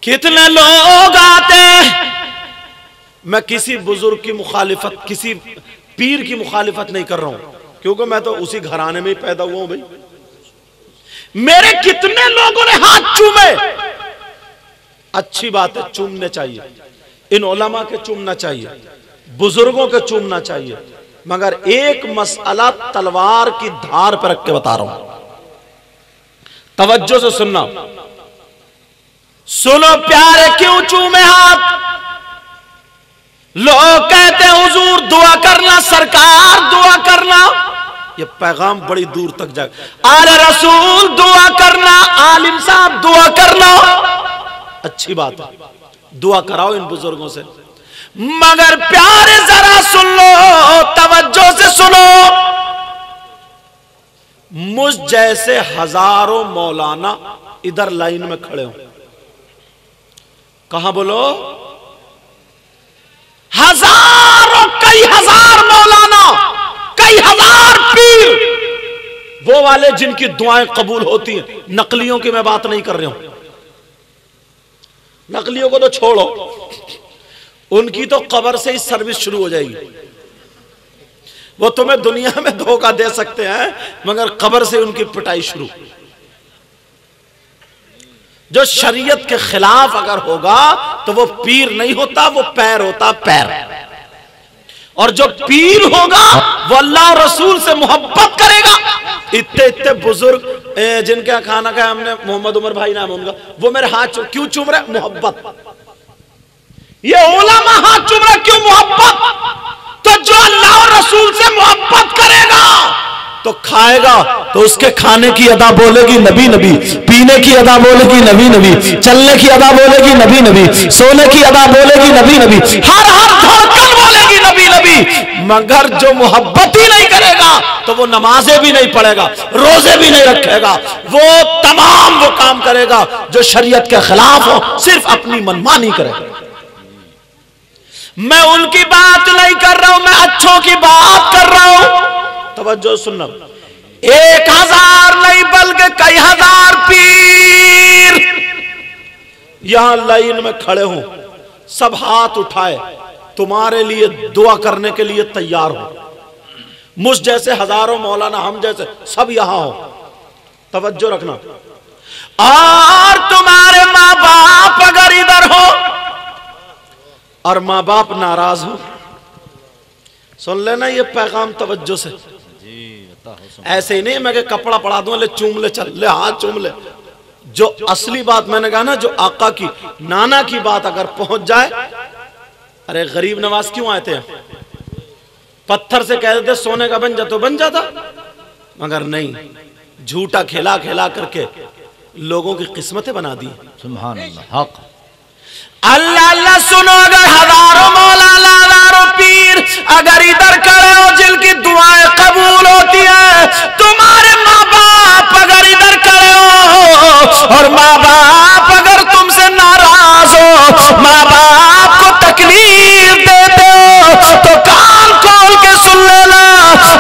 कितने लोग आते, मैं किसी बुजुर्ग की मुखालिफत, किसी पीर की मुखालिफत नहीं कर रहा हूं, क्योंकि मैं तो उसी घराने में ही पैदा हुआ हूं भाई। मेरे कितने लोगों ने हाथ चूमे, अच्छी बात है, चूमने चाहिए, इन उलमा के चूमना चाहिए, बुजुर्गों के चूमना चाहिए, मगर एक मसला तलवार की धार पर रख के बता रहा हूं, तवज्जो से सुनना। सुनो प्यारे, क्यों चूमे हाथ? लोग कहते हैं हुजूर दुआ करना, सरकार दुआ करना, ये पैगाम बड़ी दूर तक जाए। आले रसूल दुआ करना, आलिम साहब दुआ करना, अच्छी बात है, दुआ कराओ इन बुजुर्गों से, मगर प्यारे जरा सुन लो, तवज्जो से सुनो। मुझ जैसे हजारों मौलाना इधर लाइन में खड़े हो, कहां बोलो, हजारों, कई हजार मौलाना, कई हजार पीर, वो वाले जिनकी दुआएं कबूल होती हैं, नकलियों की मैं बात नहीं कर रहा हूं, नकलियों को तो छोड़ो, उनकी तो कब्र से ही सर्विस शुरू हो जाएगी, वो तुम्हें दुनिया में धोखा दे सकते हैं मगर कब्र से उनकी पिटाई शुरू। जो शरीयत के खिलाफ अगर होगा तो वो पीर नहीं होता, वो पैर होता, पैर। और जो पीर होगा वो अल्लाह और रसूल से मोहब्बत करेगा। इतने इतने बुजुर्ग जिनका खाना खाया हमने, मोहम्मद उमर भाई नाम उनका, वो मेरे हाथ क्यों चूम रहे? मोहब्बत। ये उलमा हाथ चूम रहे क्यों? मोहब्बत। तो जो अल्लाह और रसूल से मोहब्बत करेगा तो खाएगा तो उसके खाने की अदा बोलेगी नबी नबी, पीने की अदा बोलेगी नबी नबी, चलने की अदा बोलेगी नबी नबी, सोने की अदा बोलेगी नबी नबी, हर धड़कन बोलेगी नबी नबी। मगर जो मोहब्बत ही नहीं करेगा तो वो नमाजें भी नहीं पढ़ेगा, रोजे भी नहीं रखेगा, वो तमाम वो काम करेगा जो शरीयत के खिलाफ हो, सिर्फ अपनी मनमानी करेगा। मैं उनकी बात नहीं कर रहा हूं, मैं अच्छों की बात कर रहा हूं। तवज्जो सुनना, 1000 नहीं बल्कि कई हजार पीर यहां लाइन में खड़े हों, सब हाथ उठाए, तुम्हारे लिए दुआ करने के लिए तैयार हो। मुझ जैसे हजारों मौलाना, हम जैसे सब यहां हो, तवज्जो रखना। और तुम्हारे माँ बाप अगर इधर हो और माँ बाप नाराज हो, सुन लेना ये पैगाम तवज्जो से। ऐसे ही नहीं मैं कि कपड़ा पड़ा दूं, ले चूम ले, चल ले, हाथ चूम ले। जो असली बात मैंने कहा ना, जो आका की नाना की बात अगर पहुंच जाए, अरे गरीब नवाज क्यों आए थे? पत्थर से कह देते सोने का बन जा तो बन जाता, मगर नहीं, झूठा खेला खेला करके लोगों की किस्मतें बना दी। सुभान अल्लाह, हक। अल्लाह अल्लाह सुनो, अगर हजारों मौलाना, हजारों पीर अगर इधर खड़े हो जिनकी दुआएं कबूल होती है, तुम्हारे माँ बाप अगर इधर खड़े हो और माँ बाप अगर तुमसे नाराज हो, माँ बाप को तकलीफ देते हो, तो कान खोल के सुन लेना,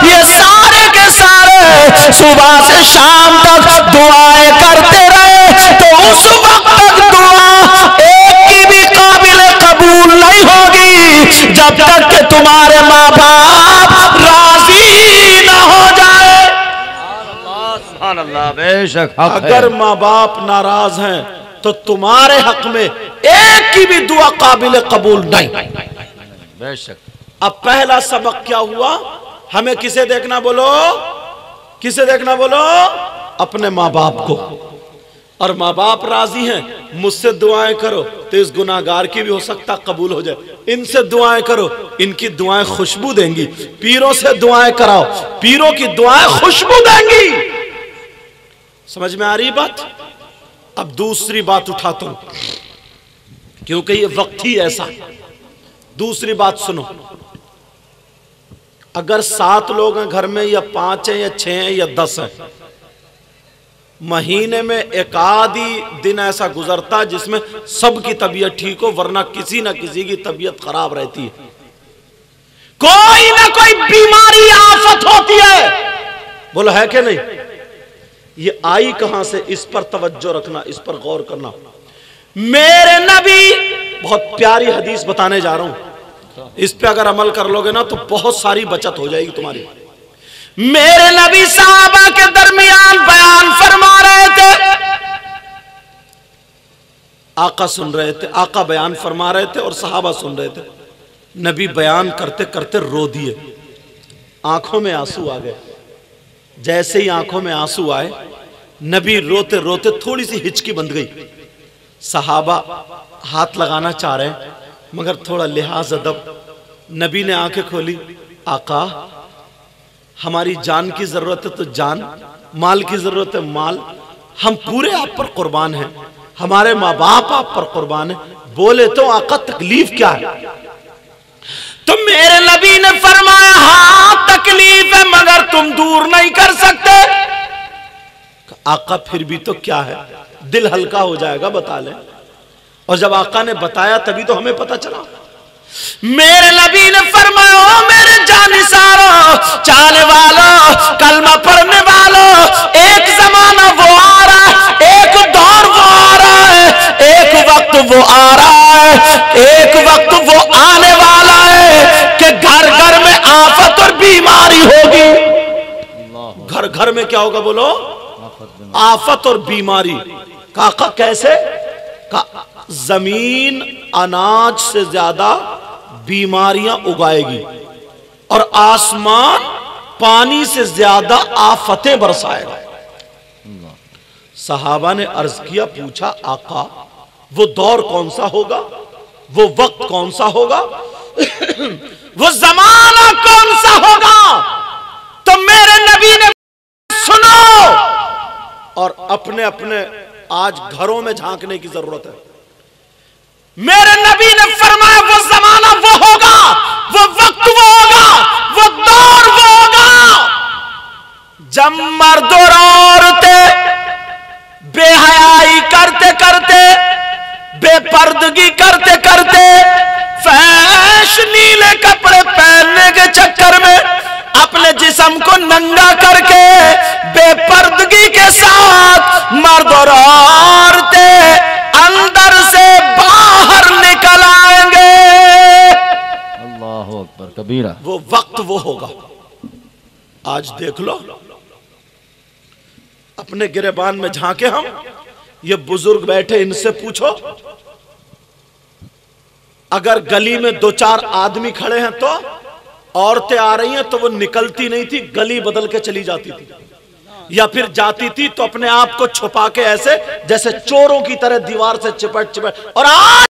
ये सारे के सारे सुबह से शाम तक दुआएं करते रहे तो उस वक्त तक दुआ नहीं होगी जब तक कि तुम्हारे माँ बाप राजी ना हो जाए। अल्लाह बेशक, अगर माँ बाप नाराज हैं तो तुम्हारे हक में एक की भी दुआ काबिल कबूल नहीं। बेशक। अब पहला सबक क्या हुआ? हमें किसे देखना बोलो? किसे देखना बोलो? अपने माँ बाप को। और माँ बाप राजी हैं, मुझसे दुआएं करो तो इस गुनाहगार की भी हो सकता कबूल हो जाए, इनसे दुआएं करो, इनकी दुआएं खुशबू देंगी। पीरों से दुआएं कराओ, पीरों की दुआएं खुशबू देंगी। समझ में आ रही बात? अब दूसरी बात उठाता हूं क्योंकि ये वक्त ही ऐसा। दूसरी बात सुनो, अगर 7 लोग हैं घर में, या 5 हैं, या 6 हैं, या 10 हैं, महीने में एक आधी दिन ऐसा गुजरता है जिसमें सबकी तबीयत ठीक हो, वरना किसी ना किसी की तबीयत खराब रहती है, कोई ना कोई बीमारी आफत होती है। बोलो है कि नहीं? ये आई कहां से? इस पर तवज्जो रखना, इस पर गौर करना। मेरे नबी, बहुत प्यारी हदीस बताने जा रहा हूं, इस पे अगर अमल कर लोगे ना तो बहुत सारी बचत हो जाएगी तुम्हारी। मेरे नबी साहबा के दरमियान बयान फरमा रहे थे, आका सुन रहे थे, आका बयान फरमा रहे थे और सहाबा सुन रहे थे। नबी बयान करते करते रो दिए, आंखों में आंसू आ गए। जैसे ही आंखों में आंसू आए, नबी रोते रोते थोड़ी सी हिचकी बंध गई। सहाबा हाथ लगाना चाह रहे हैं मगर थोड़ा लिहाज अदब। नबी ने आंखें खोली, आका हमारी जान की जरूरत है तो जान, माल की जरूरत है माल, हम पूरे आप पर कुर्बान हैं, हमारे माँ बाप आप पर कुर्बान है। बोले तो आका तकलीफ क्या है? तो मेरे नबी ने फरमाया, हाँ तकलीफ है मगर तुम दूर नहीं कर सकते। आका फिर भी तो क्या है, दिल हल्का हो जाएगा, बता ले। और जब आका ने बताया तभी तो हमें पता चला। मेरे नबी ने फरमाया, मेरे जानिसारों, चाहने वालों, कलमा पढ़ने वालों, एक जमाना वो आ रहा है, एक दौर वो आ रहा है, एक वक्त वो आ रहा है, एक वक्त वो आने वाला है कि घर घर में आफत और बीमारी होगी। घर घर में क्या होगा बोलो? आफत और बीमारी। काका कैसे? जमीन अनाज से ज्यादा बीमारियां उगाएगी और आसमान पानी से ज्यादा आफतें बरसाएगा। सहाबा ने अर्ज किया, पूछा आका वो दौर कौन सा होगा, वो वक्त कौन सा होगा, वो जमाना कौन सा होगा? तो मेरे नबी ने सुनो, और अपने अपने आज घरों में झांकने की जरूरत है। मेरे नबी ने फरमाया, वो जमाना वो होगा, वो वक्त वो होगा, वो दौर वो होगा जब मर्द और औरतें बेहयाई करते करते, बेपर्दगी करते करते, फैशनीले कपड़े पहनने के चक्कर में अपने जिस्म को नंगा करके बेपर्दगी के साथ मर्द और औरतें अंदर से बाहर निकल आएंगे। अल्लाहु अकबर कबीरा। वो वक्त वो होगा। आज देख लो, अपने गिरेबान में झांके हम, ये बुजुर्ग बैठे, इनसे पूछो अगर गली में दो चार आदमी खड़े हैं तो औरतें आ रही हैं तो वो निकलती नहीं थी, गली बदल के चली जाती थी, या फिर जाती थी तो अपने आप को छुपा के ऐसे जैसे चोरों की तरह दीवार से चिपट चिपट। और आज